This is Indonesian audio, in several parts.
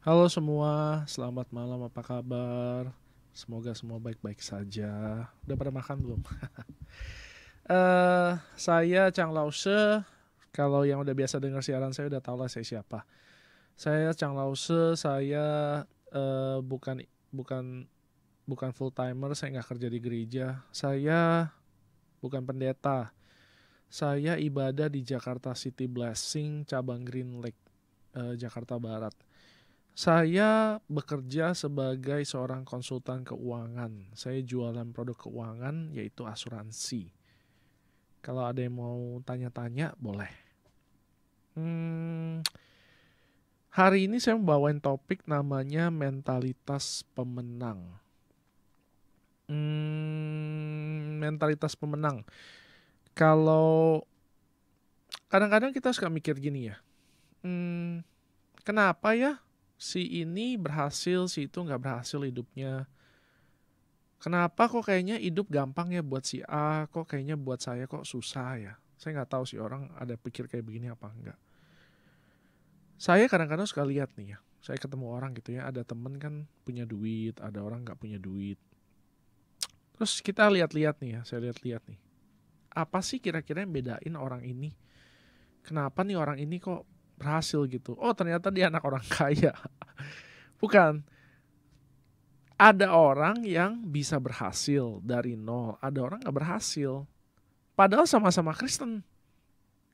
Halo semua, selamat malam, apa kabar? Semoga semua baik-baik saja. Udah pada makan belum? Saya Chang Lause. Kalau yang udah biasa dengar siaran saya udah tahu lah saya siapa. Saya Chang Lause. Saya bukan bukan bukan full timer. Saya nggak kerja di gereja. Saya bukan pendeta. Saya ibadah di Jakarta City Blessing, cabang Green Lake, Jakarta Barat. Saya bekerja sebagai seorang konsultan keuangan. Saya jualan produk keuangan yaitu asuransi. Kalau ada yang mau tanya-tanya, boleh. Hmm, Hari ini saya membawain topik namanya mentalitas pemenang. Mentalitas pemenang. Kalau kadang-kadang kita suka mikir gini ya, kenapa ya si ini berhasil, si itu nggak berhasil hidupnya? Kenapa kok kayaknya hidup gampang ya buat si A, kok kayaknya buat saya kok susah ya? Saya nggak tahu sih orang ada pikir kayak begini apa enggak. Saya kadang-kadang suka lihat nih ya, saya ketemu orang gitu ya, ada temen kan punya duit, ada orang nggak punya duit. Terus kita lihat-lihat nih ya, saya lihat-lihat nih. Apa sih kira-kira yang bedain orang ini? Kenapa nih orang ini kok berhasil gitu? Oh ternyata dia anak orang kaya. Bukan, ada orang yang bisa berhasil dari nol, ada orang nggak berhasil. Padahal sama-sama Kristen.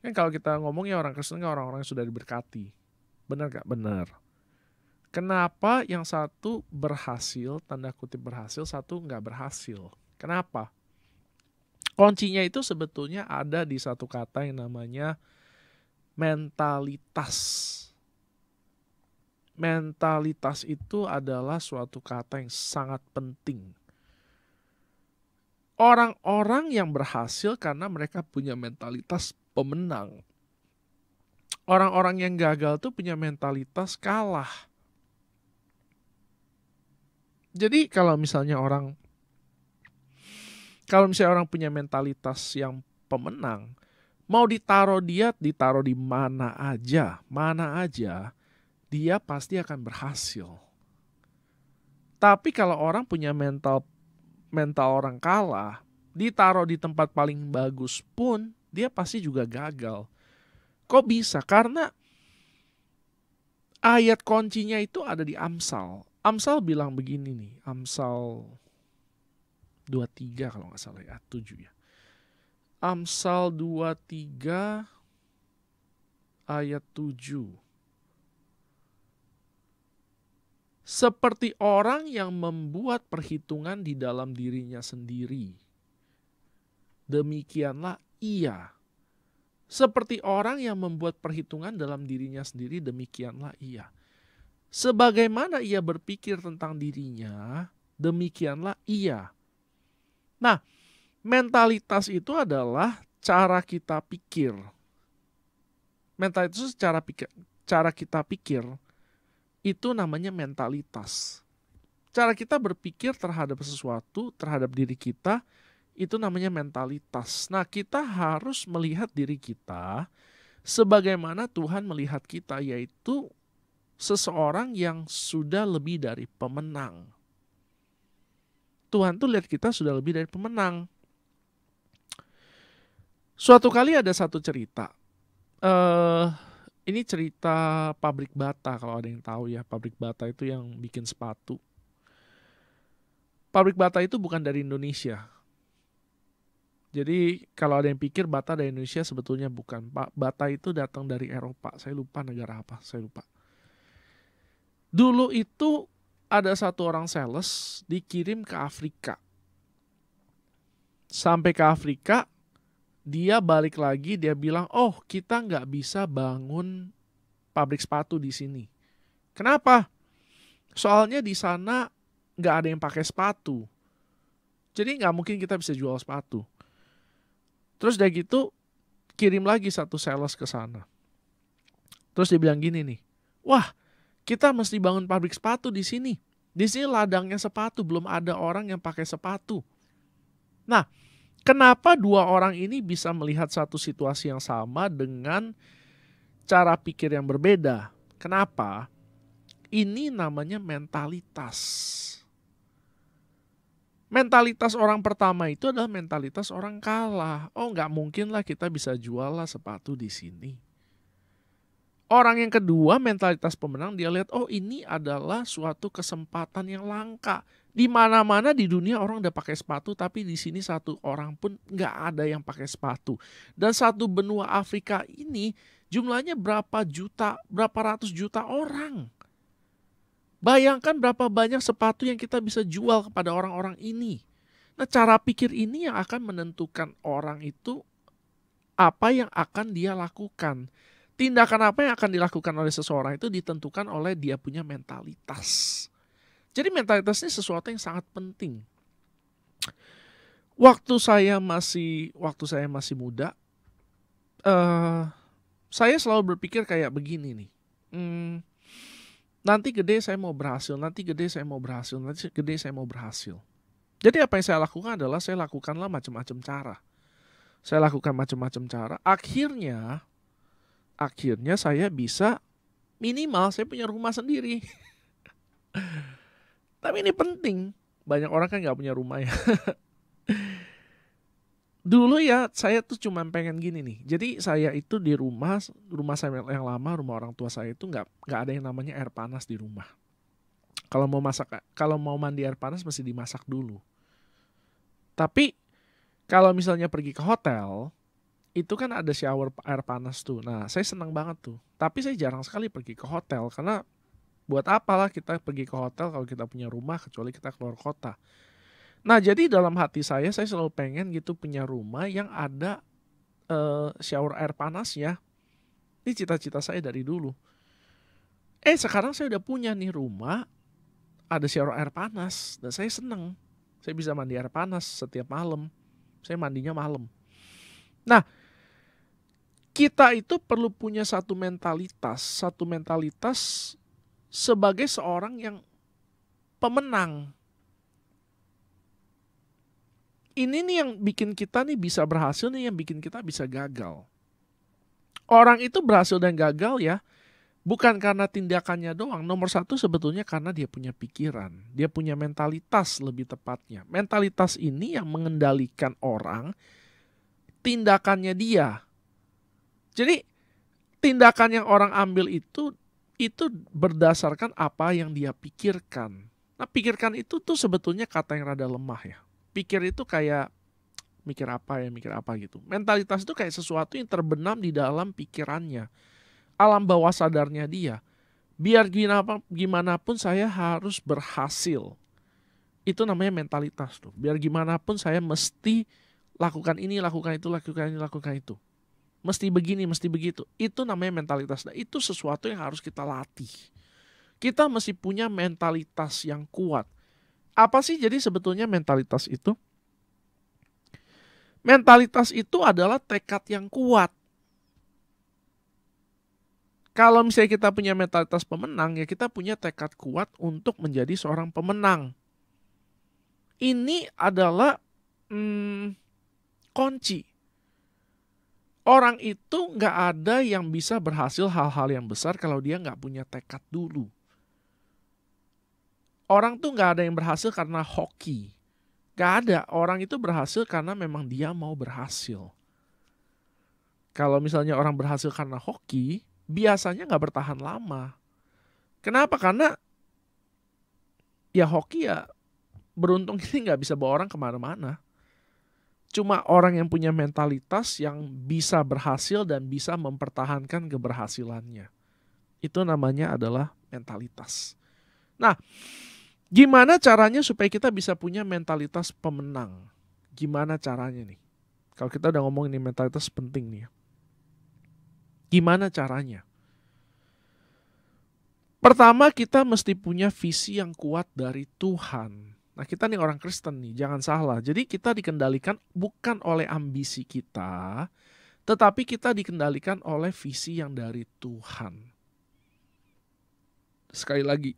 Kan kalau kita ngomongnya orang Kristen kan orang-orang yang sudah diberkati. Benar gak? Benar. Kenapa yang satu berhasil, tanda kutip berhasil, satu nggak berhasil? Kenapa? Kuncinya itu sebetulnya ada di satu kata yang namanya mentalitas. Mentalitas itu adalah suatu kata yang sangat penting. Orang-orang yang berhasil karena mereka punya mentalitas pemenang. Orang-orang yang gagal tuh punya mentalitas kalah. Jadi kalau misalnya orang punya mentalitas yang pemenang, mau ditaruh di mana aja, dia pasti akan berhasil. Tapi kalau orang punya mental orang kalah, ditaruh di tempat paling bagus pun, dia pasti juga gagal. Kok bisa? Karena ayat kuncinya itu ada di Amsal. Amsal bilang begini nih, Amsal 23 kalau nggak salah ya, 7 ya. Amsal 23 ayat 7. Seperti orang yang membuat perhitungan di dalam dirinya sendiri, demikianlah ia. Seperti orang yang membuat perhitungan dalam dirinya sendiri, demikianlah ia. Sebagaimana ia berpikir tentang dirinya, demikianlah ia. Nah, mentalitas itu adalah cara kita pikir. Mentalitas itu cara kita pikir itu namanya mentalitas. Cara kita berpikir terhadap sesuatu, terhadap diri kita, itu namanya mentalitas. Nah, kita harus melihat diri kita sebagaimana Tuhan melihat kita, yaitu seseorang yang sudah lebih dari pemenang. Tuhan tuh lihat kita sudah lebih dari pemenang. Suatu kali ada satu cerita. Ini cerita pabrik bata, kalau ada yang tahu ya. Pabrik bata itu yang bikin sepatu. Pabrik bata itu bukan dari Indonesia. Jadi kalau ada yang pikir bata dari Indonesia, sebetulnya bukan. Bata itu datang dari Eropa. Saya lupa negara apa, saya lupa. Dulu itu ada satu orang sales dikirim ke Afrika. Sampai ke Afrika, dia balik lagi, dia bilang, oh kita nggak bisa bangun pabrik sepatu di sini. Kenapa? Soalnya di sana nggak ada yang pakai sepatu. Jadi nggak mungkin kita bisa jual sepatu. Terus udah gitu, kirim lagi satu sales ke sana. Terus dia bilang gini nih, wah kita mesti bangun pabrik sepatu di sini. Di sini ladangnya sepatu, belum ada orang yang pakai sepatu. Nah, kenapa dua orang ini bisa melihat satu situasi yang sama dengan cara pikir yang berbeda? Kenapa? Ini namanya mentalitas. Mentalitas orang pertama itu adalah mentalitas orang kalah. Oh, nggak mungkin lah kita bisa jual lah sepatu di sini. Orang yang kedua, mentalitas pemenang, dia lihat, oh ini adalah suatu kesempatan yang langka. Di mana-mana di dunia orang udah pakai sepatu, tapi di sini satu orang pun nggak ada yang pakai sepatu. Dan satu benua Afrika ini jumlahnya berapa ratus juta orang. Bayangkan berapa banyak sepatu yang kita bisa jual kepada orang-orang ini. Nah, cara pikir ini yang akan menentukan orang itu apa yang akan dia lakukan. Tindakan apa yang akan dilakukan oleh seseorang itu ditentukan oleh dia punya mentalitas. Jadi mentalitas ini sesuatu yang sangat penting. Waktu saya masih muda, saya selalu berpikir kayak begini nih. Nanti gede saya mau berhasil, nanti gede saya mau berhasil, nanti gede saya mau berhasil. Jadi apa yang saya lakukan adalah saya lakukanlah macam-macam cara. Saya lakukan macam-macam cara. Akhirnya saya bisa minimal saya punya rumah sendiri. Tapi ini penting. Banyak orang kan gak punya rumah ya. Dulu ya saya tuh cuma pengen gini nih. Jadi saya itu di rumah saya yang lama, rumah orang tua saya itu gak ada yang namanya air panas di rumah. Kalau mau mandi air panas mesti dimasak dulu. Tapi kalau misalnya pergi ke hotel, itu kan ada shower air panas tuh. Nah, saya senang banget tuh. Tapi saya jarang sekali pergi ke hotel. Karena buat apalah kita pergi ke hotel kalau kita punya rumah, kecuali kita keluar kota. Nah, jadi dalam hati saya selalu pengen gitu punya rumah yang ada shower air panas ya. Ini cita-cita saya dari dulu. Sekarang saya udah punya nih rumah, ada shower air panas. Dan saya senang. Saya bisa mandi air panas setiap malam. Saya mandinya malam. Nah, kita itu perlu punya satu mentalitas sebagai seorang yang pemenang. Ini nih yang bikin kita nih bisa berhasil, nih yang bikin kita bisa gagal. Orang itu berhasil dan gagal ya, bukan karena tindakannya doang. Nomor satu sebetulnya karena dia punya pikiran, dia punya mentalitas lebih tepatnya. Mentalitas ini yang mengendalikan orang, tindakannya dia. Jadi tindakan yang orang ambil itu berdasarkan apa yang dia pikirkan. Nah, pikirkan itu tuh sebetulnya kata yang rada lemah ya. Pikir itu kayak mikir apa gitu. Mentalitas itu kayak sesuatu yang terbenam di dalam pikirannya. Alam bawah sadarnya dia. Biar gimana pun saya harus berhasil. Itu namanya mentalitas tuh. Biar gimana pun saya mesti lakukan ini, lakukan itu, lakukan itu. Mesti begini, mesti begitu. Itu namanya mentalitas. Nah, itu sesuatu yang harus kita latih. Kita mesti punya mentalitas yang kuat. Apa sih jadi sebetulnya mentalitas itu? Mentalitas itu adalah tekad yang kuat. Kalau misalnya kita punya mentalitas pemenang, ya kita punya tekad kuat untuk menjadi seorang pemenang. Ini adalah kunci. Orang itu gak ada yang bisa berhasil hal-hal yang besar kalau dia gak punya tekad dulu. Orang tuh gak ada yang berhasil karena hoki. Gak ada. Orang itu berhasil karena memang dia mau berhasil. Kalau misalnya orang berhasil karena hoki, biasanya gak bertahan lama. Kenapa? Karena ya hoki ya beruntung ini gak bisa bawa orang kemana-mana. Cuma orang yang punya mentalitas yang bisa berhasil dan bisa mempertahankan keberhasilannya. Itu namanya adalah mentalitas. Nah, gimana caranya supaya kita bisa punya mentalitas pemenang? Gimana caranya nih? Kalau kita udah ngomongin mentalitas penting nih ya. Gimana caranya? Pertama, kita mesti punya visi yang kuat dari Tuhan. Nah, kita nih orang Kristen nih, jangan salah. Jadi kita dikendalikan bukan oleh ambisi kita, tetapi kita dikendalikan oleh visi yang dari Tuhan. Sekali lagi,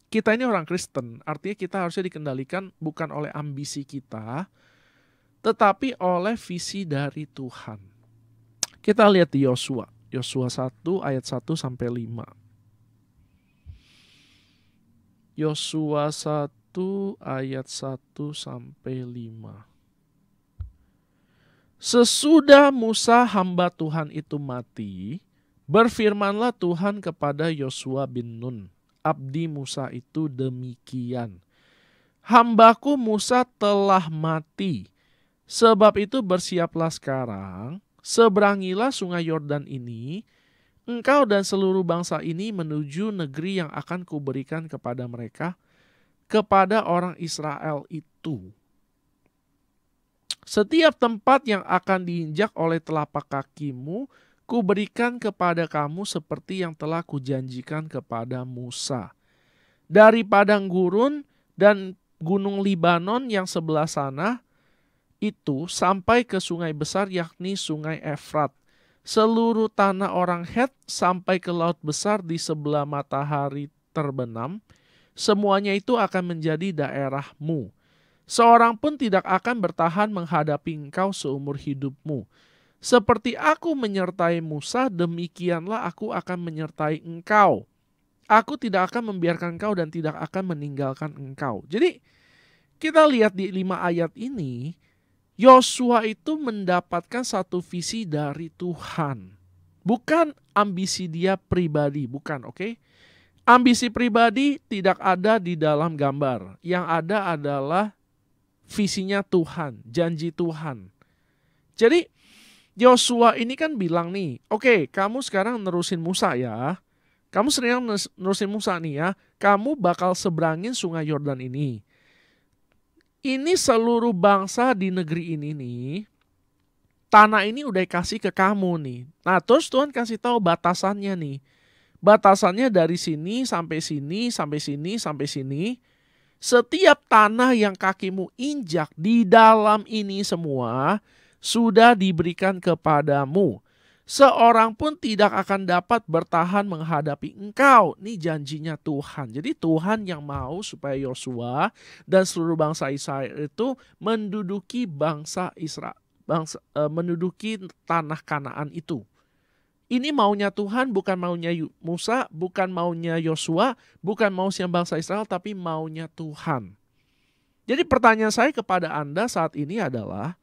kita ini orang Kristen, artinya kita harusnya dikendalikan bukan oleh ambisi kita, tetapi oleh visi dari Tuhan. Kita lihat di Yosua 1 ayat 1 sampai 5. Yosua 1 ayat 1 sampai 5. Sesudah Musa hamba Tuhan itu mati, berfirmanlah Tuhan kepada Yosua bin Nun, abdi Musa itu demikian. Hambaku Musa telah mati, sebab itu bersiaplah sekarang, seberangilah sungai Yordan ini, engkau dan seluruh bangsa ini menuju negeri yang akan kuberikan kepada mereka, kepada orang Israel itu. Setiap tempat yang akan diinjak oleh telapak kakimu, kuberikan kepada kamu seperti yang telah kujanjikan kepada Musa. Dari padang gurun dan gunung Libanon yang sebelah sana, itu sampai ke sungai besar yakni sungai Efrat. Seluruh tanah orang Het sampai ke laut besar di sebelah matahari terbenam, semuanya itu akan menjadi daerahmu. Seorang pun tidak akan bertahan menghadapi engkau seumur hidupmu. Seperti aku menyertai Musa, demikianlah aku akan menyertai engkau. Aku tidak akan membiarkan engkau dan tidak akan meninggalkan engkau. Jadi kita lihat di 5 ayat ini, Yosua itu mendapatkan satu visi dari Tuhan. Bukan ambisi dia pribadi, bukan, oke? Ambisi pribadi tidak ada di dalam gambar. Yang ada adalah visinya Tuhan, janji Tuhan. Jadi Yosua ini kan bilang nih, oke, kamu sekarang nerusin Musa ya. Kamu sering nerusin Musa nih ya. Kamu bakal seberangin sungai Yordan ini. Ini seluruh bangsa di negeri ini nih, tanah ini udah kasih ke kamu nih. Nah terus Tuhan kasih tahu batasannya nih. Batasannya dari sini sampai sini, sampai sini, sampai sini. Setiap tanah yang kakimu injak di dalam ini semua sudah diberikan kepadamu. Seorang pun tidak akan dapat bertahan menghadapi engkau. Ini janjinya Tuhan. Jadi Tuhan yang mau supaya Yosua dan seluruh bangsa Israel itu menduduki menduduki tanah Kanaan itu. Ini maunya Tuhan, bukan maunya Musa, bukan maunya Yosua, bukan maunya bangsa Israel, tapi maunya Tuhan. Jadi pertanyaan saya kepada Anda saat ini adalah,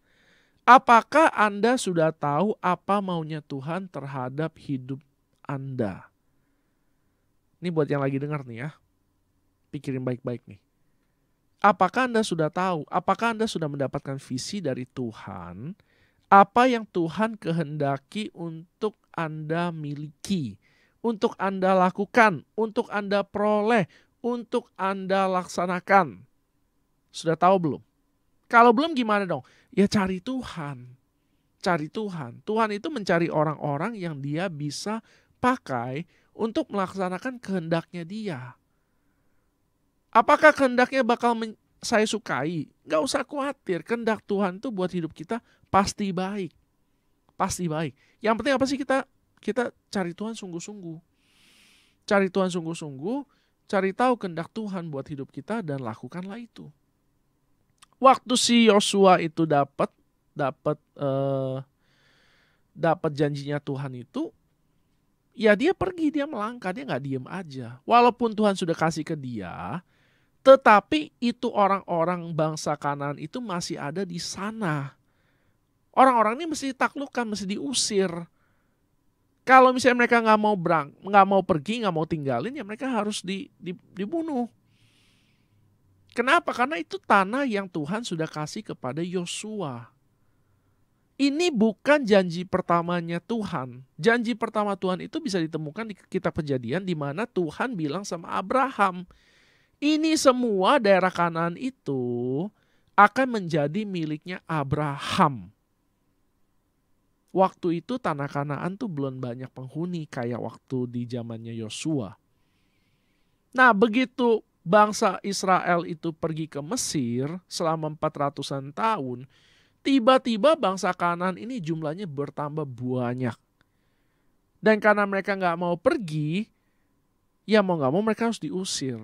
apakah Anda sudah tahu apa maunya Tuhan terhadap hidup Anda? Ini buat yang lagi dengar nih ya, pikirin baik-baik nih. Apakah Anda sudah tahu, apakah Anda sudah mendapatkan visi dari Tuhan, apa yang Tuhan kehendaki untuk Anda miliki, untuk Anda lakukan, untuk Anda peroleh, untuk Anda laksanakan. Sudah tahu belum? Kalau belum gimana dong? Ya cari Tuhan. Cari Tuhan. Tuhan itu mencari orang-orang yang dia bisa pakai untuk melaksanakan kehendaknya dia. Apakah kehendaknya bakal saya sukai? Gak usah khawatir. Kehendak Tuhan itu buat hidup kita pasti baik. Pasti baik. Yang penting apa sih, kita cari Tuhan sungguh-sungguh. Cari Tuhan sungguh-sungguh, cari tahu kehendak Tuhan buat hidup kita dan lakukanlah itu. Waktu si Yosua itu dapat janjinya Tuhan itu, ya dia pergi, dia melangkah, dia nggak diem aja. Walaupun Tuhan sudah kasih ke dia, tetapi itu orang-orang bangsa Kanaan itu masih ada di sana. Orang-orang ini mesti ditaklukkan, mesti diusir. Kalau misalnya mereka nggak mau pergi, nggak mau tinggalin, ya mereka harus dibunuh. Kenapa? Karena itu tanah yang Tuhan sudah kasih kepada Yosua. Ini bukan janji pertamanya Tuhan. Janji pertama Tuhan itu bisa ditemukan di kitab Kejadian, di mana Tuhan bilang sama Abraham, ini semua daerah Kanaan itu akan menjadi miliknya Abraham. Waktu itu tanah Kanaan tuh belum banyak penghuni kayak waktu di zamannya Yosua. Nah, begitu bangsa Israel itu pergi ke Mesir selama 400-an tahun, tiba-tiba bangsa Kanaan ini jumlahnya bertambah banyak. Dan karena mereka nggak mau pergi, ya mau nggak mau mereka harus diusir.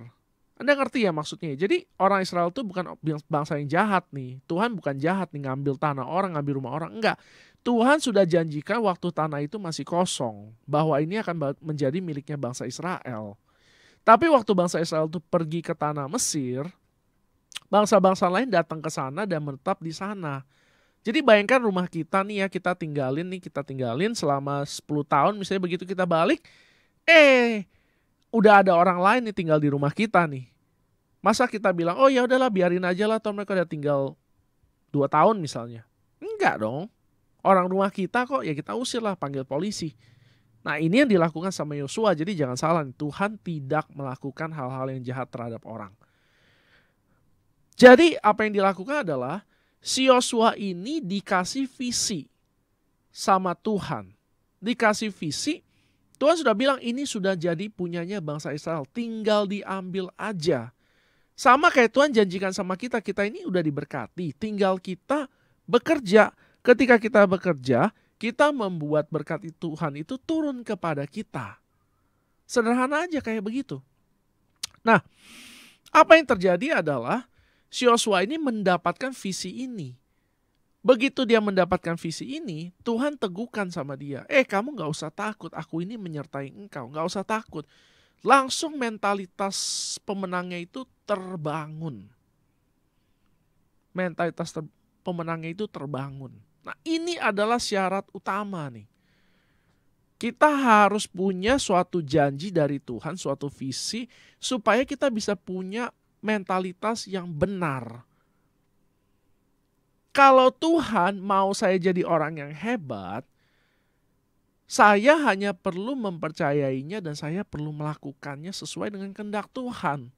Anda ngerti ya maksudnya? Jadi orang Israel itu bukan bangsa yang jahat nih. Tuhan bukan jahat nih ngambil tanah orang, ngambil rumah orang. Enggak. Tuhan sudah janjikan waktu tanah itu masih kosong, bahwa ini akan menjadi miliknya bangsa Israel. Tapi waktu bangsa Israel itu pergi ke tanah Mesir, bangsa-bangsa lain datang ke sana dan menetap di sana. Jadi bayangkan rumah kita nih ya, kita tinggalin selama 10 tahun misalnya, begitu kita balik, udah ada orang lain nih tinggal di rumah kita nih. Masa kita bilang, oh ya udahlah biarin aja lah, toh mereka udah tinggal 2 tahun misalnya. Enggak dong. Orang rumah kita kok, ya kita usir lah, panggil polisi. Nah ini yang dilakukan sama Yosua, jadi jangan salah, Tuhan tidak melakukan hal-hal yang jahat terhadap orang. Jadi apa yang dilakukan adalah, si Yosua ini dikasih visi sama Tuhan. Dikasih visi, Tuhan sudah bilang ini sudah jadi punyanya bangsa Israel, tinggal diambil aja. Sama kayak Tuhan janjikan sama kita, kita ini udah diberkati, tinggal kita bekerja. Ketika kita bekerja, kita membuat berkat Tuhan itu turun kepada kita. Sederhana aja kayak begitu. Nah, apa yang terjadi adalah si Yosua ini mendapatkan visi ini. Begitu dia mendapatkan visi ini, Tuhan teguhkan sama dia. Kamu gak usah takut, aku ini menyertai engkau. Gak usah takut. Langsung mentalitas pemenangnya itu terbangun. Pemenangnya itu terbangun. Nah ini adalah syarat utama nih. Kita harus punya suatu janji dari Tuhan, suatu visi, supaya kita bisa punya mentalitas yang benar. Kalau Tuhan mau saya jadi orang yang hebat, saya hanya perlu mempercayainya dan saya perlu melakukannya sesuai dengan kehendak Tuhan.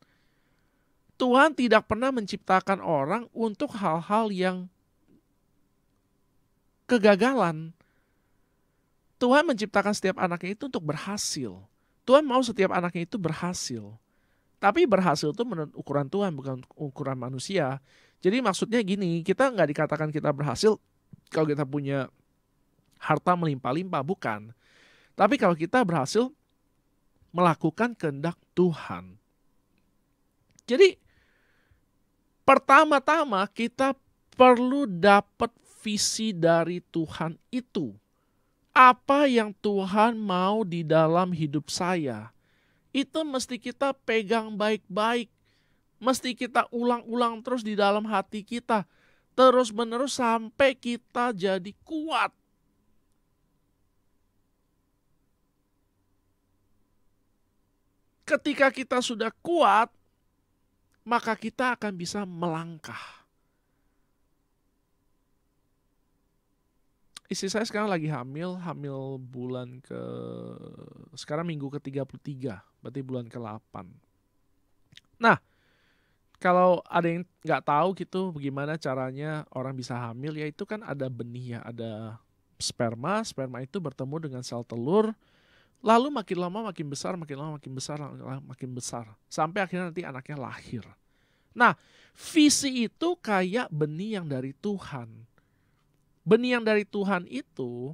Tuhan tidak pernah menciptakan orang untuk hal-hal yang kegagalan. Tuhan menciptakan setiap anaknya itu untuk berhasil. Tuhan mau setiap anaknya itu berhasil. Tapi berhasil itu menurut ukuran Tuhan, bukan ukuran manusia. Jadi maksudnya gini, kita nggak dikatakan kita berhasil kalau kita punya harta melimpah-limpah, bukan. Tapi kalau kita berhasil melakukan kehendak Tuhan. Jadi pertama-tama kita perlu dapat visi dari Tuhan itu. Apa yang Tuhan mau di dalam hidup saya, itu mesti kita pegang baik-baik. Mesti kita ulang-ulang terus di dalam hati kita. Terus-menerus sampai kita jadi kuat. Ketika kita sudah kuat, maka kita akan bisa melangkah. Istri saya sekarang lagi hamil bulan sekarang minggu ke-33, berarti bulan ke-8. Nah, kalau ada yang nggak tahu gitu bagaimana caranya orang bisa hamil, ya itu kan ada benih ya, ada sperma itu bertemu dengan sel telur, lalu makin lama makin besar, makin besar, sampai akhirnya nanti anaknya lahir. Nah, visi itu kayak benih yang dari Tuhan. Benih yang dari Tuhan itu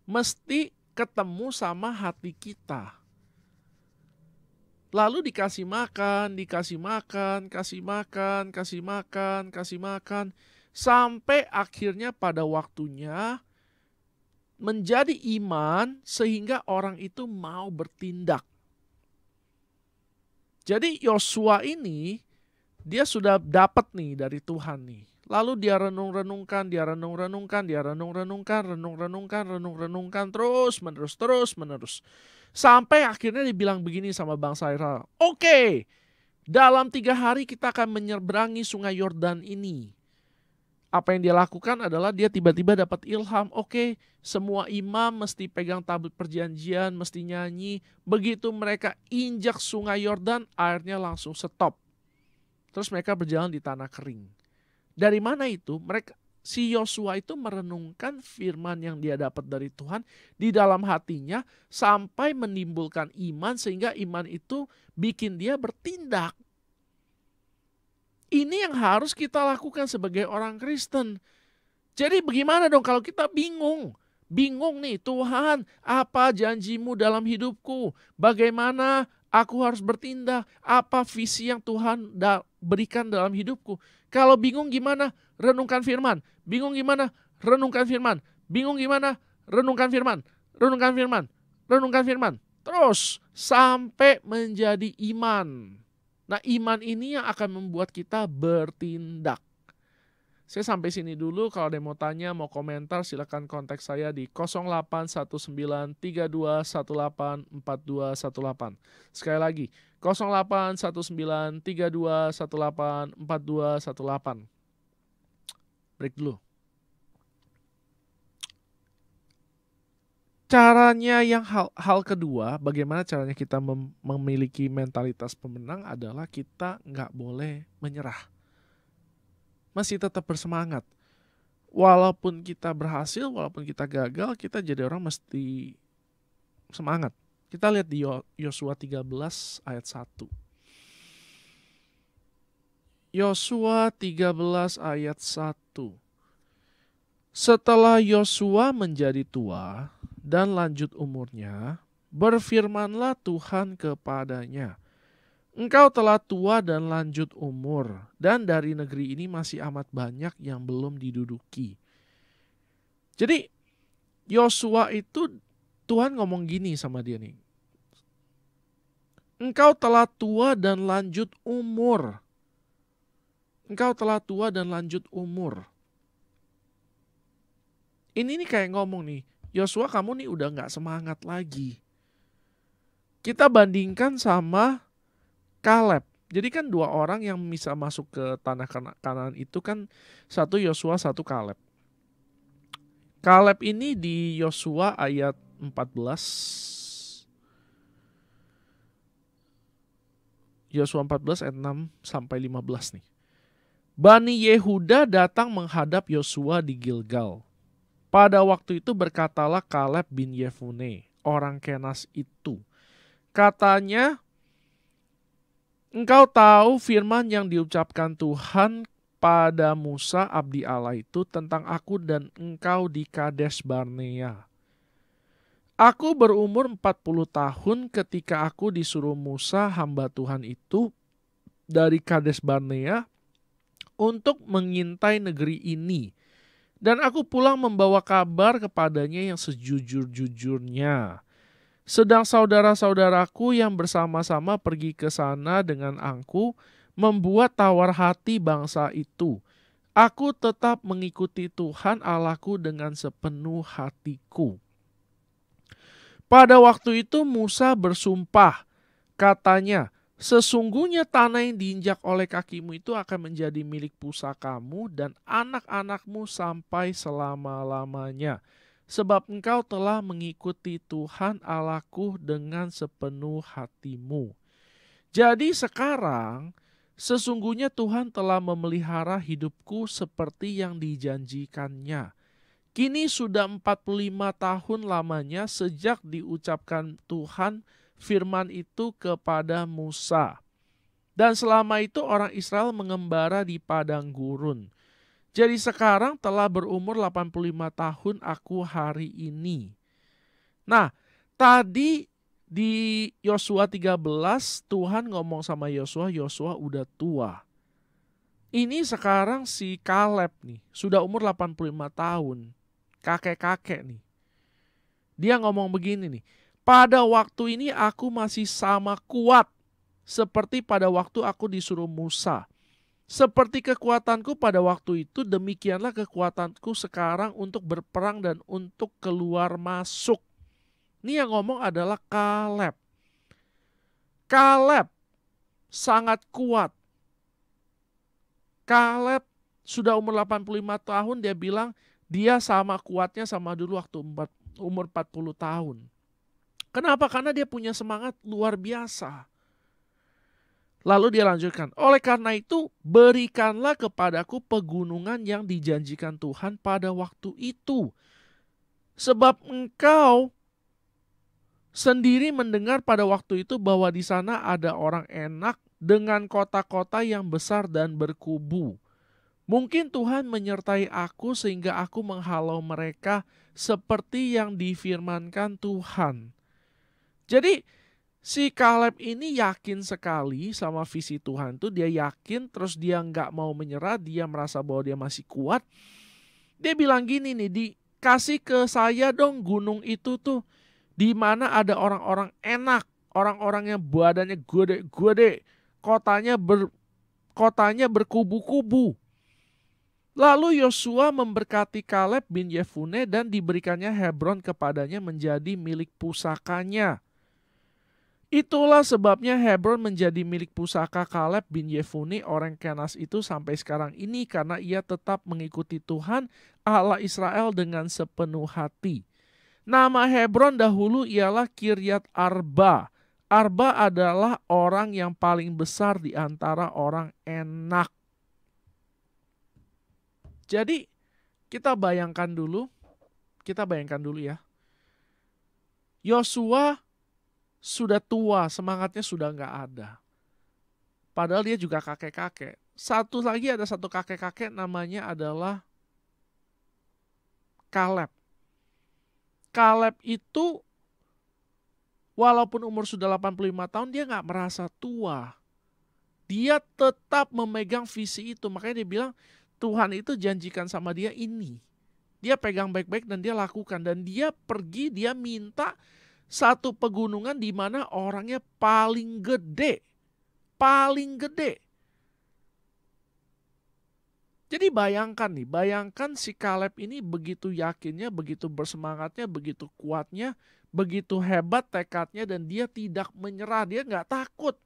mesti ketemu sama hati kita. Lalu dikasih makan, sampai akhirnya pada waktunya menjadi iman sehingga orang itu mau bertindak. Jadi Yosua ini dia sudah dapat nih dari Tuhan nih. Lalu dia renung-renungkan terus menerus. Sampai akhirnya dibilang begini sama bangsa Israel. Oke, dalam 3 hari kita akan menyeberangi sungai Yordan ini. Apa yang dia lakukan adalah dia tiba-tiba dapat ilham. Oke, semua imam mesti pegang tabut perjanjian, mesti nyanyi. Begitu mereka injak sungai Yordan, airnya langsung stop. Terus mereka berjalan di tanah kering. Dari mana itu? Si Yosua itu merenungkan firman yang dia dapat dari Tuhan di dalam hatinya sampai menimbulkan iman sehingga iman itu bikin dia bertindak. Ini yang harus kita lakukan sebagai orang Kristen. Jadi bagaimana dong kalau kita bingung? Bingung nih, Tuhan, apa janjimu dalam hidupku? Bagaimana aku harus bertindak? Apa visi yang Tuhan berikan dalam hidupku? Kalau bingung gimana? Renungkan firman. Bingung gimana? Renungkan firman. Bingung gimana? Renungkan firman. Renungkan firman. Renungkan firman. Terus sampai menjadi iman. Nah, iman ini yang akan membuat kita bertindak. Saya sampai sini dulu. Kalau ada yang mau tanya, mau komentar, silakan kontak saya di 081932184218. Sekali lagi, 081932184218. Break dulu. Caranya yang hal kedua, bagaimana caranya kita memiliki mentalitas pemenang adalah kita nggak boleh menyerah. Masih tetap bersemangat. Walaupun kita berhasil, walaupun kita gagal, kita jadi orang mesti semangat. Kita lihat di Yosua 13 ayat 1. Yosua 13 ayat 1. Setelah Yosua menjadi tua dan lanjut umurnya, berfirmanlah Tuhan kepadanya, engkau telah tua dan lanjut umur, dan dari negeri ini masih amat banyak yang belum diduduki. Jadi Yosua itu Tuhan ngomong gini sama dia nih. Engkau telah tua dan lanjut umur. Engkau telah tua dan lanjut umur. Ini nih kayak ngomong nih, Yosua kamu nih udah gak semangat lagi. Kita bandingkan sama Kaleb. Jadi kan dua orang yang bisa masuk ke tanah Kanaan itu kan satu Yosua, satu Kaleb. Kaleb ini di Yosua ayat 14. Yosua 14 ayat 6 sampai 15 nih. Bani Yehuda datang menghadap Yosua di Gilgal. Pada waktu itu berkatalah Kaleb bin Yefune, orang Kenas itu. Katanya, engkau tahu firman yang diucapkan Tuhan pada Musa abdi Allah itu tentang aku dan engkau di Kades Barnea. Aku berumur 40 tahun ketika aku disuruh Musa hamba Tuhan itu dari Kades Barnea untuk mengintai negeri ini. Dan aku pulang membawa kabar kepadanya yang sejujur-jujurnya. Sedang saudara-saudaraku yang bersama-sama pergi ke sana dengan aku membuat tawar hati bangsa itu. Aku tetap mengikuti Tuhan Allahku dengan sepenuh hatiku. Pada waktu itu Musa bersumpah, katanya, sesungguhnya tanah yang diinjak oleh kakimu itu akan menjadi milik pusakamu dan anak-anakmu sampai selama-lamanya. Sebab engkau telah mengikuti Tuhan Allahku dengan sepenuh hatimu. Jadi sekarang sesungguhnya Tuhan telah memelihara hidupku seperti yang dijanjikannya. Kini sudah 45 tahun lamanya sejak diucapkan Tuhan firman itu kepada Musa. Dan selama itu orang Israel mengembara di padang gurun. Jadi sekarang telah berumur 85 tahun aku hari ini. Nah, tadi di Yosua 13 Tuhan ngomong sama Yosua, Yosua udah tua. Ini sekarang si Kaleb nih, sudah umur 85 tahun. Kakek-kakek nih. Dia ngomong begini nih. Pada waktu ini aku masih sama kuat seperti pada waktu aku disuruh Musa. Seperti kekuatanku pada waktu itu, demikianlah kekuatanku sekarang untuk berperang dan untuk keluar masuk. Ini yang ngomong adalah Kaleb. Kaleb sangat kuat. Kaleb sudah umur 85 tahun, dia bilang dia sama kuatnya sama dulu waktu umur 40 tahun. Kenapa? Karena dia punya semangat luar biasa. Lalu dia lanjutkan, oleh karena itu berikanlah kepadaku pegunungan yang dijanjikan Tuhan pada waktu itu. Sebab engkau sendiri mendengar pada waktu itu bahwa di sana ada orang enak dengan kota-kota yang besar dan berkubu. Mungkin Tuhan menyertai aku sehingga aku menghalau mereka seperti yang difirmankan Tuhan. Jadi si Kaleb ini yakin sekali sama visi Tuhan tuh. Dia yakin, terus dia nggak mau menyerah. Dia merasa bahwa dia masih kuat. Dia bilang gini nih, dikasih ke saya dong gunung itu tuh. di mana ada orang-orang enak, orang-orang yang badannya gede-gede, kotanya berkubu-kubu. Lalu Yosua memberkati Kaleb bin Yefune dan diberikannya Hebron kepadanya menjadi milik pusakanya. Itulah sebabnya Hebron menjadi milik pusaka Kaleb bin Yefune orang Kenas itu sampai sekarang ini, karena ia tetap mengikuti Tuhan Allah Israel dengan sepenuh hati. Nama Hebron dahulu ialah Kiryat Arba. Arba adalah orang yang paling besar di antara orang Enak. Jadi kita bayangkan dulu ya. Yosua sudah tua, semangatnya sudah nggak ada. Padahal dia juga kakek-kakek. Ada satu kakek-kakek namanya adalah Kaleb. Kaleb itu walaupun umur sudah 85 tahun, dia nggak merasa tua. Dia tetap memegang visi itu. Makanya dia bilang, Tuhan itu janjikan sama dia ini. Dia pegang baik-baik dan dia lakukan. Dan dia pergi, dia minta satu pegunungan di mana orangnya paling gede. Paling gede. Jadi bayangkan si Kaleb ini begitu yakinnya, begitu bersemangatnya, begitu kuatnya, begitu hebat tekadnya, dan dia tidak menyerah, dia nggak takut.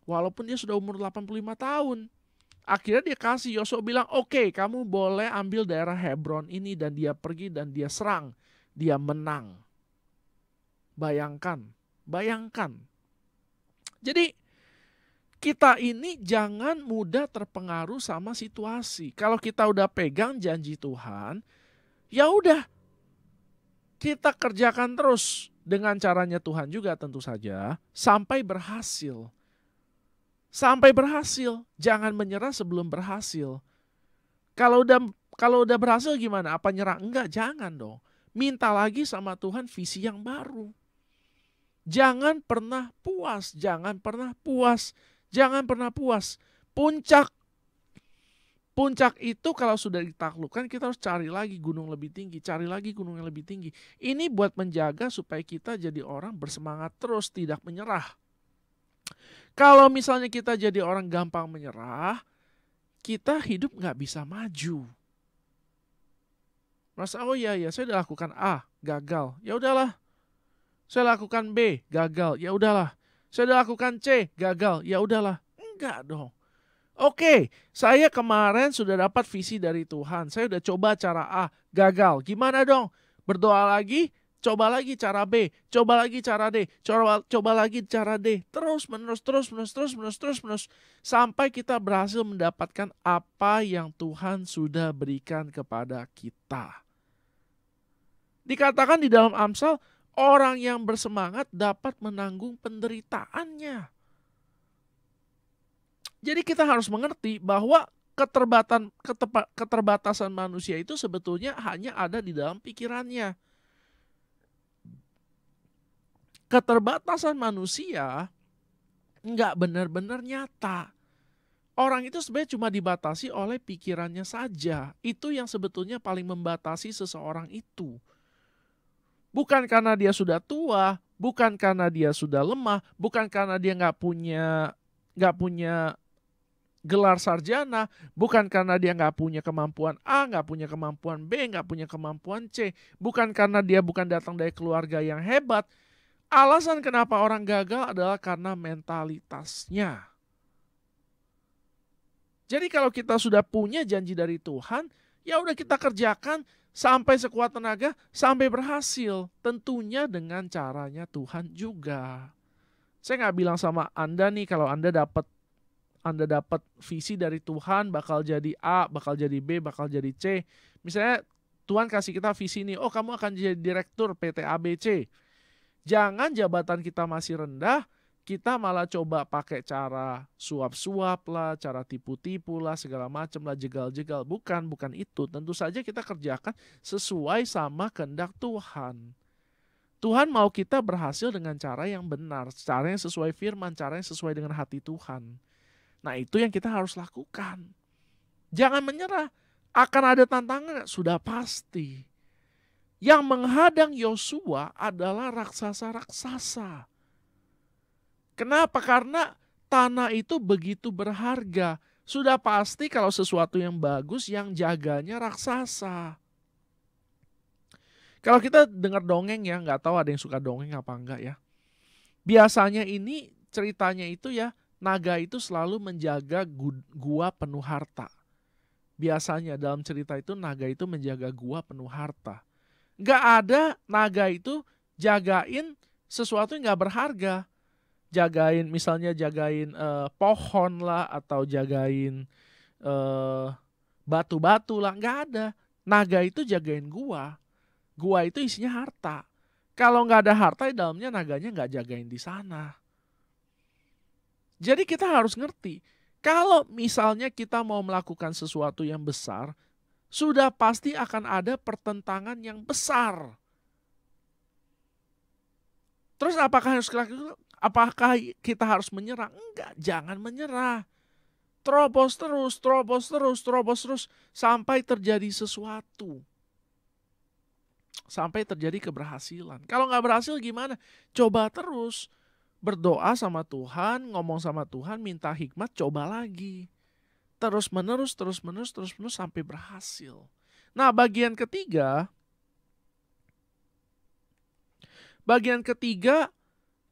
Walaupun dia sudah umur 85 tahun. Akhirnya dia kasih, Yosua bilang, oke, kamu boleh ambil daerah Hebron ini, dan dia pergi dan dia serang. Dia menang. Bayangkan. Jadi kita ini jangan mudah terpengaruh sama situasi. Kalau kita udah pegang janji Tuhan, ya udah, kita kerjakan terus dengan caranya Tuhan juga tentu saja, sampai berhasil. Jangan menyerah sebelum berhasil. Kalau udah berhasil gimana? Apa nyerah? Enggak, jangan dong. Minta lagi sama Tuhan visi yang baru. Jangan pernah puas. Puncak itu kalau sudah ditaklukkan, kita harus cari lagi gunung yang lebih tinggi. Ini buat menjaga supaya kita jadi orang bersemangat terus, tidak menyerah. Kalau misalnya kita jadi orang gampang menyerah, kita hidup nggak bisa maju. Merasa, oh iya, saya udah lakukan A, gagal. Ya udahlah. Saya lakukan B, gagal. Ya udahlah. Saya udah lakukan C, gagal. Ya udahlah. Enggak dong. Oke, saya kemarin sudah dapat visi dari Tuhan. Saya udah coba cara A, gagal. Gimana dong? Berdoa lagi, coba lagi cara B, coba lagi cara D, coba lagi cara D. Terus menerus. Sampai kita berhasil mendapatkan apa yang Tuhan sudah berikan kepada kita. Dikatakan di dalam Amsal, orang yang bersemangat dapat menanggung penderitaannya. Jadi kita harus mengerti bahwa keterbatasan manusia itu sebetulnya hanya ada di dalam pikirannya. Keterbatasan manusia nggak benar-benar nyata. Orang itu sebenarnya cuma dibatasi oleh pikirannya saja. Itu yang sebetulnya paling membatasi seseorang itu. Bukan karena dia sudah tua, bukan karena dia sudah lemah, bukan karena dia nggak punya gelar sarjana, bukan karena dia nggak punya kemampuan A, nggak punya kemampuan B, nggak punya kemampuan C, bukan karena dia bukan datang dari keluarga yang hebat. Alasan kenapa orang gagal adalah karena mentalitasnya. Jadi kalau kita sudah punya janji dari Tuhan, ya udah kita kerjakan sampai sekuat tenaga, sampai berhasil. Tentunya dengan caranya Tuhan juga. Saya nggak bilang sama Anda nih, kalau Anda dapat visi dari Tuhan, bakal jadi A, bakal jadi B, bakal jadi C. Misalnya Tuhan kasih kita visi nih, oh kamu akan jadi direktur PT ABC. Jangan jabatan kita masih rendah, kita malah coba pakai cara suap-suap lah, cara tipu-tipu lah, segala macam lah, jegal-jegal. Bukan itu. Tentu saja kita kerjakan sesuai sama kehendak Tuhan. Tuhan mau kita berhasil dengan cara yang benar, cara yang sesuai firman, cara yang sesuai dengan hati Tuhan. Nah, itu yang kita harus lakukan. Jangan menyerah. Akan ada tantangan, sudah pasti. Yang menghadang Yosua adalah raksasa-raksasa. Kenapa? Karena tanah itu begitu berharga. Sudah pasti kalau sesuatu yang bagus, yang jaganya raksasa. Kalau kita dengar dongeng ya, nggak tahu ada yang suka dongeng apa enggak ya. Biasanya ini ceritanya itu ya, naga itu selalu menjaga gua penuh harta. Biasanya dalam cerita itu naga itu menjaga gua penuh harta. Nggak ada naga itu jagain sesuatu yang nggak berharga. Misalnya jagain pohon lah atau jagain batu-batu lah. Nggak ada. Naga itu jagain gua. Gua itu isinya harta. Kalau nggak ada harta di dalamnya, naganya nggak jagain di sana. Jadi kita harus ngerti, kalau misalnya kita mau melakukan sesuatu yang besar, sudah pasti akan ada pertentangan yang besar. Terus apakah kita harus menyerah? Enggak, jangan menyerah. Terobos terus, sampai terjadi sesuatu. Sampai terjadi keberhasilan. Kalau nggak berhasil gimana? Coba terus. Berdoa sama Tuhan, ngomong sama Tuhan, minta hikmat, coba lagi. Terus menerus sampai berhasil. Nah, bagian ketiga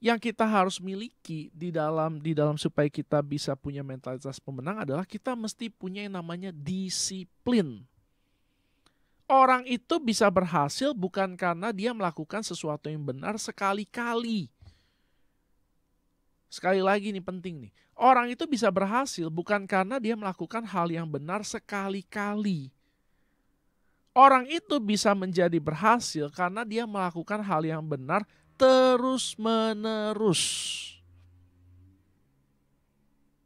yang kita harus miliki di dalam supaya kita bisa punya mentalitas pemenang adalah kita mesti punya yang namanya disiplin. Orang itu bisa berhasil bukan karena dia melakukan sesuatu yang benar sekali-kali. Sekali lagi nih penting nih. Orang itu bisa berhasil bukan karena dia melakukan hal yang benar sekali-kali. Orang itu bisa menjadi berhasil karena dia melakukan hal yang benar terus-menerus.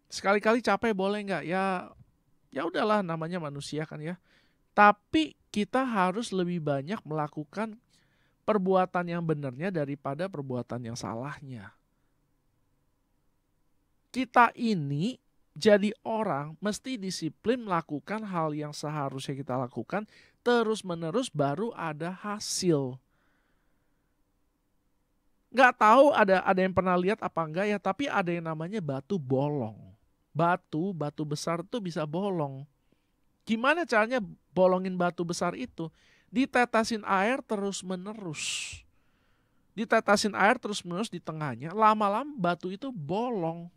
Sekali-kali capek boleh nggak? Ya udahlah, namanya manusia kan ya. Tapi kita harus lebih banyak melakukan perbuatan yang benarnya daripada perbuatan yang salahnya. Kita ini jadi orang mesti disiplin melakukan hal yang seharusnya kita lakukan terus-menerus baru ada hasil. Nggak tahu ada yang pernah lihat apa enggak ya, tapi ada yang namanya batu bolong. Batu besar tuh bisa bolong. Gimana caranya bolongin batu besar itu? Ditetesin air terus-menerus. Ditetesin air terus-menerus di tengahnya, lama-lama batu itu bolong.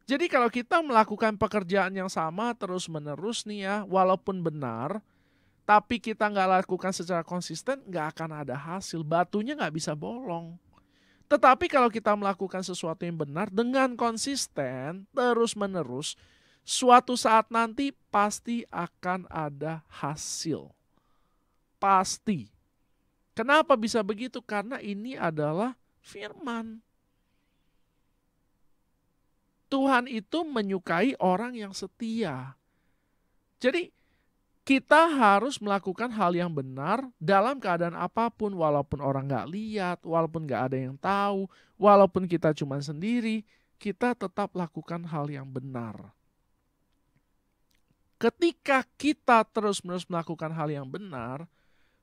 Jadi kalau kita melakukan pekerjaan yang sama terus-menerus nih ya, walaupun benar, tapi kita nggak lakukan secara konsisten, nggak akan ada hasil. Batunya nggak bisa bolong. Tetapi kalau kita melakukan sesuatu yang benar dengan konsisten, terus-menerus, suatu saat nanti pasti akan ada hasil. Pasti. Kenapa bisa begitu? Karena ini adalah firman. Tuhan itu menyukai orang yang setia. Jadi kita harus melakukan hal yang benar dalam keadaan apapun. Walaupun orang gak lihat, walaupun gak ada yang tahu, walaupun kita cuma sendiri, kita tetap lakukan hal yang benar. Ketika kita terus-menerus melakukan hal yang benar,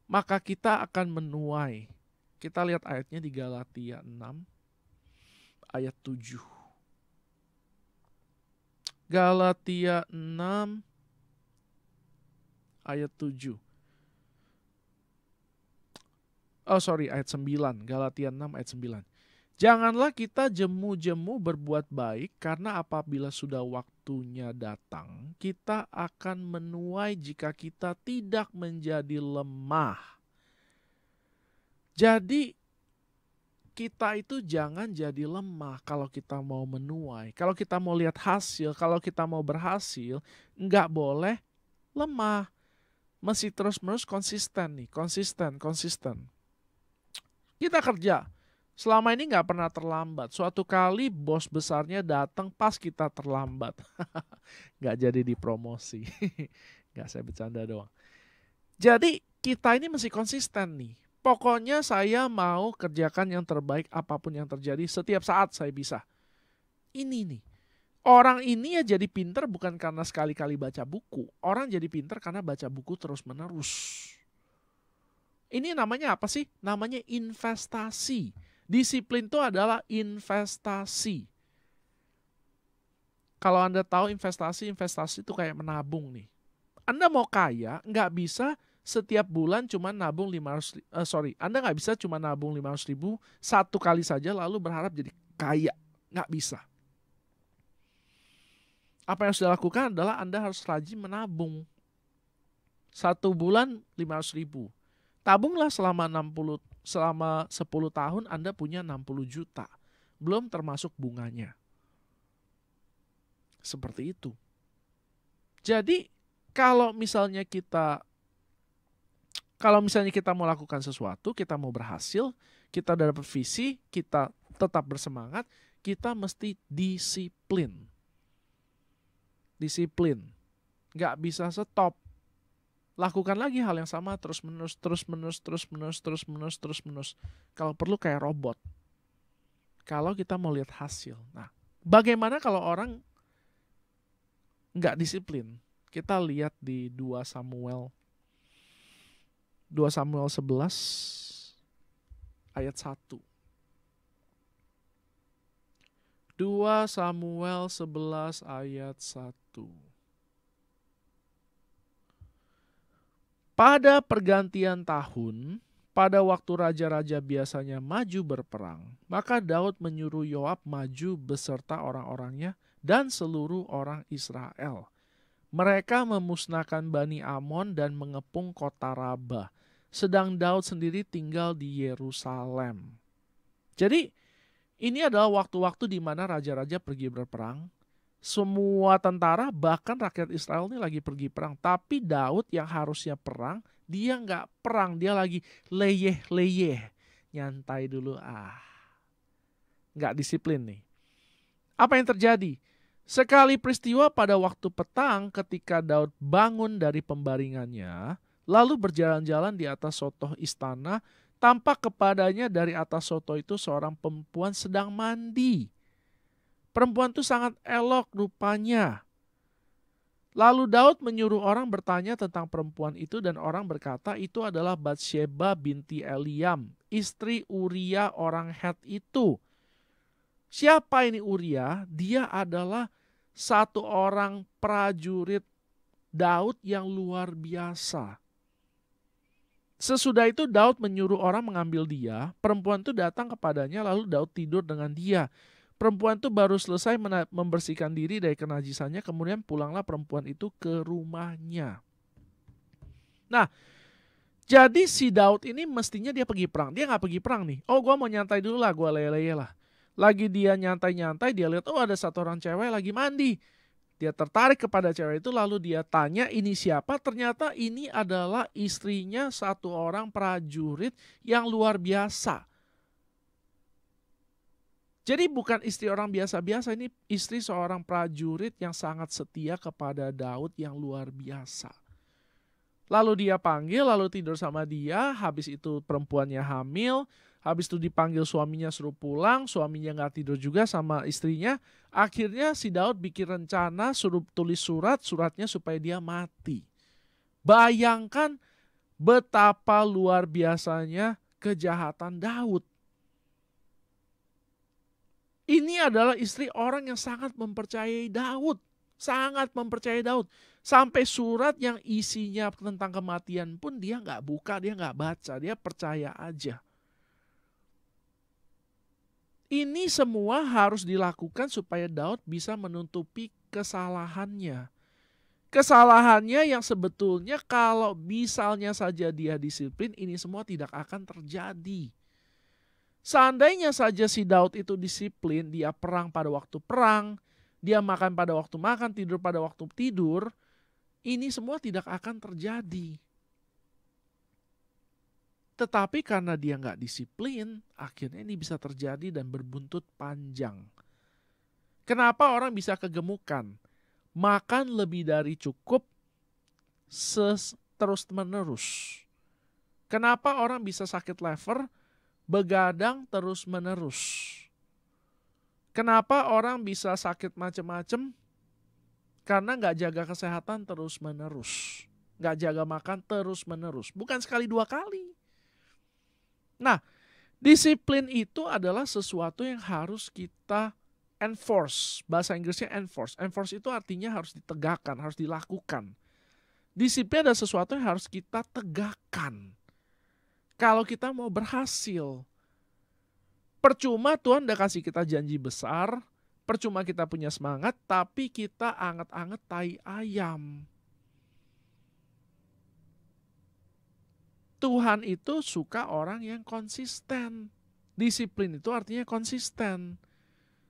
maka kita akan menuai. Kita lihat ayatnya di Galatia 6 ayat 7. Galatia 6 ayat 7. Ayat 9. Galatia 6 ayat 9. Janganlah kita jemu-jemu berbuat baik, karena apabila sudah waktunya datang, kita akan menuai jika kita tidak menjadi lemah. Jadi kita itu jangan jadi lemah kalau kita mau menuai. Kalau kita mau lihat hasil, kalau kita mau berhasil, nggak boleh lemah. Mesti terus-menerus konsisten nih, konsisten. Kita kerja. Selama ini nggak pernah terlambat. Suatu kali bos besarnya datang pas kita terlambat. Nggak jadi dipromosi. Nggak, saya bercanda doang. Jadi kita ini mesti konsisten nih. Pokoknya saya mau kerjakan yang terbaik apapun yang terjadi. Setiap saat saya bisa. Ini nih. Orang ini ya jadi pinter bukan karena sekali-kali baca buku. Orang jadi pinter karena baca buku terus-menerus. Ini namanya apa sih? Namanya investasi. Disiplin itu adalah investasi. Kalau Anda tahu investasi itu kayak menabung nih. Anda mau kaya, nggak bisa setiap bulan cuma nabung 500, Anda nggak bisa cuma nabung 500 ribu satu kali saja lalu berharap jadi kaya. Nggak bisa. Apa yang harus dilakukan adalah Anda harus rajin menabung. Satu bulan 500 ribu. Tabunglah selama 10 tahun Anda punya 60 juta. Belum termasuk bunganya. Seperti itu. Jadi kalau misalnya kita mau lakukan sesuatu, kita mau berhasil, kita udah dapat visi, kita tetap bersemangat, kita mesti disiplin. Disiplin. Nggak bisa stop. Lakukan lagi hal yang sama terus menerus. Kalau perlu kayak robot. Kalau kita mau lihat hasil. Nah, bagaimana kalau orang nggak disiplin? Kita lihat di 2 Samuel 11 ayat 1. 2 Samuel 11 ayat 1. Pada pergantian tahun, pada waktu raja-raja biasanya maju berperang, maka Daud menyuruh Yoab maju beserta orang-orangnya dan seluruh orang Israel. Mereka memusnahkan Bani Amon dan mengepung kota Rabah, sedang Daud sendiri tinggal di Yerusalem. Jadi, ini adalah waktu-waktu di mana raja-raja pergi berperang. Semua tentara, bahkan rakyat Israel ini lagi pergi perang. Tapi Daud yang harusnya perang, dia nggak perang. Dia lagi leyeh-leyeh. Nyantai dulu. Nggak disiplin nih. Apa yang terjadi? Sekali peristiwa pada waktu petang ketika Daud bangun dari pembaringannya, lalu berjalan-jalan di atas sotoh istana, tampak kepadanya dari atas sotoh itu seorang perempuan sedang mandi. Perempuan itu sangat elok rupanya. Lalu Daud menyuruh orang bertanya tentang perempuan itu dan orang berkata itu adalah Batsheba binti Eliam, istri Uria orang Het itu. Siapa ini Uria? Dia adalah satu orang prajurit Daud yang luar biasa. Sesudah itu Daud menyuruh orang mengambil dia. Perempuan itu datang kepadanya lalu Daud tidur dengan dia. Perempuan itu baru selesai membersihkan diri dari kenajisannya, kemudian pulanglah perempuan itu ke rumahnya. Nah, jadi si Daud ini mestinya dia pergi perang. Dia nggak pergi perang nih. Oh, gue mau nyantai dulu lah, gue leye-leye lah. Lagi dia nyantai-nyantai, dia lihat, oh ada satu orang cewek lagi mandi. Dia tertarik kepada cewek itu, lalu dia tanya ini siapa. Ternyata ini adalah istrinya satu orang prajurit yang luar biasa. Jadi bukan istri orang biasa-biasa, ini istri seorang prajurit yang sangat setia kepada Daud yang luar biasa. Lalu dia panggil, lalu tidur sama dia, habis itu perempuannya hamil, habis itu dipanggil suaminya suruh pulang, suaminya gak tidur juga sama istrinya. Akhirnya si Daud bikin rencana, suruh tulis suratnya supaya dia mati. Bayangkan betapa luar biasanya kejahatan Daud. Ini adalah istri orang yang sangat mempercayai Daud. Sangat mempercayai Daud. Sampai surat yang isinya tentang kematian pun dia nggak buka, dia nggak baca. Dia percaya aja. Ini semua harus dilakukan supaya Daud bisa menutupi kesalahannya. Kesalahannya yang sebetulnya kalau misalnya saja dia disiplin, ini semua tidak akan terjadi. Seandainya saja si Daud itu disiplin, dia perang pada waktu perang, dia makan pada waktu makan, tidur pada waktu tidur, ini semua tidak akan terjadi. Tetapi karena dia nggak disiplin, akhirnya ini bisa terjadi dan berbuntut panjang. Kenapa orang bisa kegemukan? Makan lebih dari cukup terus menerus. Kenapa orang bisa sakit lever? Begadang terus-menerus. Kenapa orang bisa sakit macam-macam? Karena nggak jaga kesehatan terus-menerus. Nggak jaga makan terus-menerus. Bukan sekali dua kali. Nah, disiplin itu adalah sesuatu yang harus kita enforce. Bahasa Inggrisnya enforce. Enforce itu artinya harus ditegakkan, harus dilakukan. Disiplin adalah sesuatu yang harus kita tegakkan. Kalau kita mau berhasil. Percuma Tuhan udah kasih kita janji besar, percuma kita punya semangat, tapi kita anget-anget tai ayam. Tuhan itu suka orang yang konsisten. Disiplin itu artinya konsisten.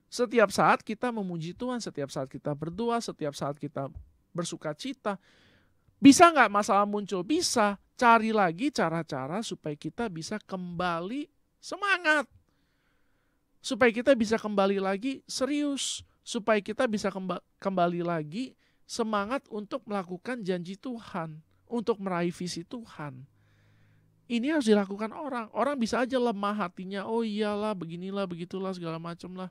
Setiap saat kita memuji Tuhan, setiap saat kita berdoa, setiap saat kita bersuka cita. Bisa nggak masalah muncul? Bisa. Cari lagi cara-cara supaya kita bisa kembali semangat. Supaya kita bisa kembali lagi serius. Supaya kita bisa kembali lagi semangat untuk melakukan janji Tuhan. Untuk meraih visi Tuhan. Ini harus dilakukan orang. Orang bisa aja lemah hatinya. Oh iyalah, beginilah, begitulah, segala macam lah.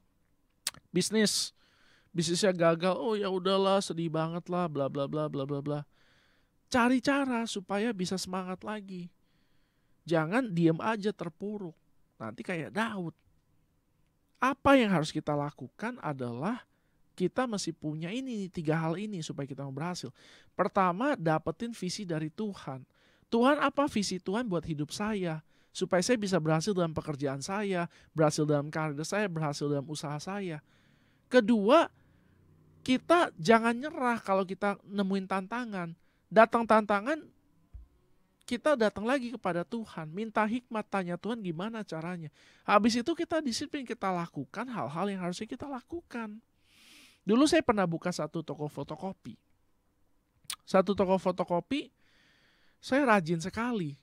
Bisnisnya gagal. Oh ya udahlah, sedih banget lah, bla bla bla bla bla bla. Cari cara supaya bisa semangat lagi. Jangan diem aja terpuruk. Nanti kayak Daud. Apa yang harus kita lakukan adalah kita mesti punya ini, 3 hal ini supaya kita mau berhasil. Pertama, dapetin visi dari Tuhan. Tuhan, apa visi Tuhan buat hidup saya? Supaya saya bisa berhasil dalam pekerjaan saya, berhasil dalam karir saya, berhasil dalam usaha saya. Kedua, kita jangan nyerah kalau kita nemuin tantangan. Datang tantangan, kita datang lagi kepada Tuhan. Minta hikmat, tanya Tuhan gimana caranya. Habis itu kita disiplin, kita lakukan hal-hal yang harusnya kita lakukan. Dulu saya pernah buka satu toko fotokopi. Saya rajin sekali.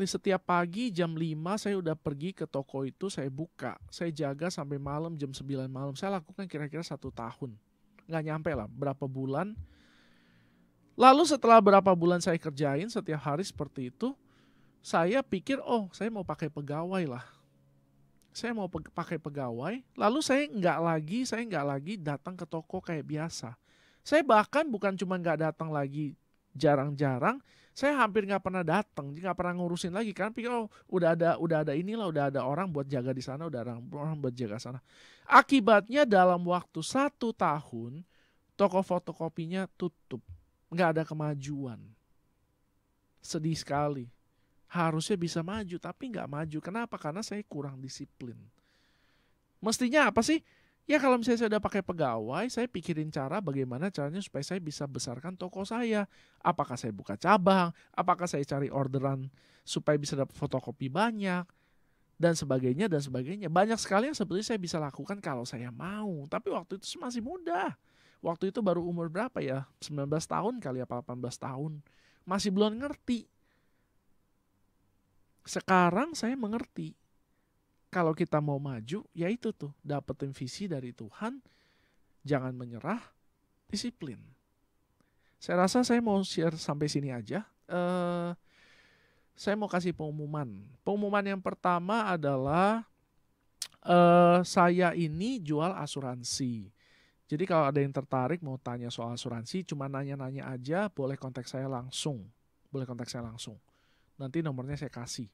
Setiap pagi jam 5 saya udah pergi ke toko itu, saya buka. Saya jaga sampai malam jam 9 malam. Saya lakukan kira-kira 1 tahun. Nggak nyampe lah, berapa bulan. Lalu setelah berapa bulan saya kerjain setiap hari seperti itu, saya pikir, oh saya mau pakai pegawai lah. Saya mau pakai pegawai, lalu saya nggak lagi datang ke toko kayak biasa. Saya bahkan bukan cuma nggak datang lagi jarang-jarang, saya hampir nggak pernah datang, nggak pernah ngurusin lagi kan. Pikir oh udah ada orang buat jaga di sana, udah ada orang buat jaga sana. Akibatnya dalam waktu 1 tahun, toko fotokopinya tutup. Nggak ada kemajuan. Sedih sekali. Harusnya bisa maju, tapi nggak maju. Kenapa? Karena saya kurang disiplin. Mestinya apa sih? Ya kalau misalnya saya udah pakai pegawai, saya pikirin cara bagaimana caranya supaya saya bisa besarkan toko saya. Apakah saya buka cabang? Apakah saya cari orderan supaya bisa dapat fotokopi banyak? Dan sebagainya, dan sebagainya. Banyak sekali yang sebetulnya saya bisa lakukan kalau saya mau. Tapi waktu itu masih muda. Waktu itu baru umur berapa ya? 19 tahun kali apa 18 tahun. Masih belum ngerti. Sekarang saya mengerti. Kalau kita mau maju, ya itu tuh. Dapetin visi dari Tuhan. Jangan menyerah. Disiplin. Saya rasa saya mau share sampai sini aja. Saya mau kasih pengumuman. Pengumuman yang pertama adalah saya ini jual asuransi. Jadi kalau ada yang tertarik mau tanya soal asuransi, cuma nanya-nanya aja, boleh kontak saya langsung. Nanti nomornya saya kasih.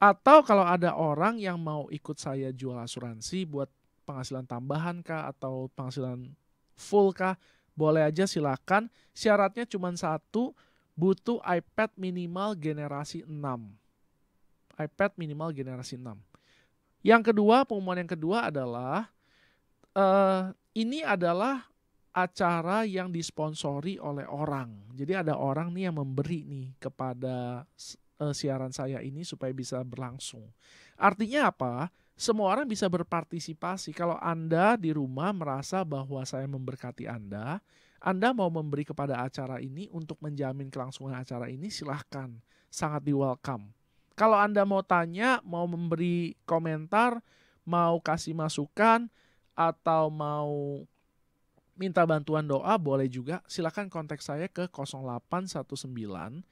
Atau kalau ada orang yang mau ikut saya jual asuransi buat penghasilan tambahan kah atau penghasilan full kah, boleh aja silakan. Syaratnya cuma 1, butuh iPad minimal generasi 6. Yang kedua, pengumuman yang kedua adalah ini adalah acara yang disponsori oleh orang. Jadi ada orang nih yang memberi nih kepada siaran saya ini supaya bisa berlangsung. Artinya apa? Semua orang bisa berpartisipasi. Kalau Anda di rumah merasa bahwa saya memberkati Anda mau memberi kepada acara ini untuk menjamin kelangsungan acara ini, silahkan. Sangat di-welcome. Kalau Anda mau tanya, mau memberi komentar, mau kasih masukan, atau mau minta bantuan doa, boleh juga. Silakan kontak saya ke 0819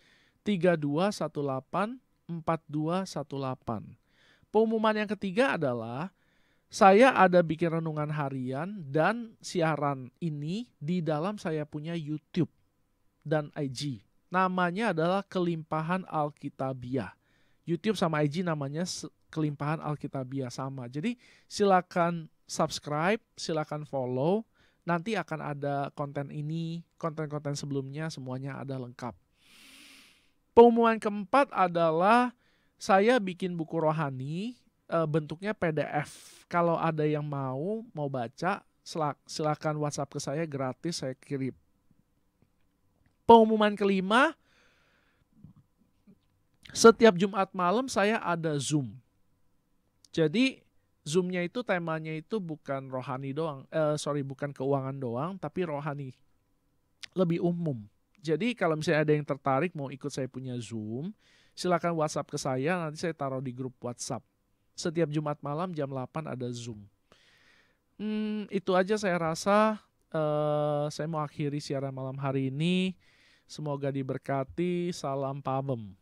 3218 4218. Pengumuman yang ketiga adalah saya ada bikin renungan harian dan siaran ini di dalam saya punya YouTube dan IG. Namanya adalah Kelimpahan Alkitabiah. YouTube sama IG namanya Kelimpahan Alkitabiah sama. Jadi silakan subscribe, silakan follow. Nanti akan ada konten ini, konten-konten sebelumnya semuanya ada lengkap. Pengumuman keempat adalah saya bikin buku rohani, bentuknya PDF. Kalau ada yang mau baca, silakan WhatsApp ke saya gratis, saya kirim. Pengumuman kelima, setiap Jumat malam saya ada Zoom. Jadi Zoom-nya itu temanya itu bukan rohani doang, bukan keuangan doang, tapi rohani. Lebih umum. Jadi kalau misalnya ada yang tertarik mau ikut saya punya Zoom, silakan WhatsApp ke saya, nanti saya taruh di grup WhatsApp. Setiap Jumat malam jam 8 ada Zoom. Itu aja saya rasa. Saya mau akhiri siaran malam hari ini. Semoga diberkati. Salam Pabem.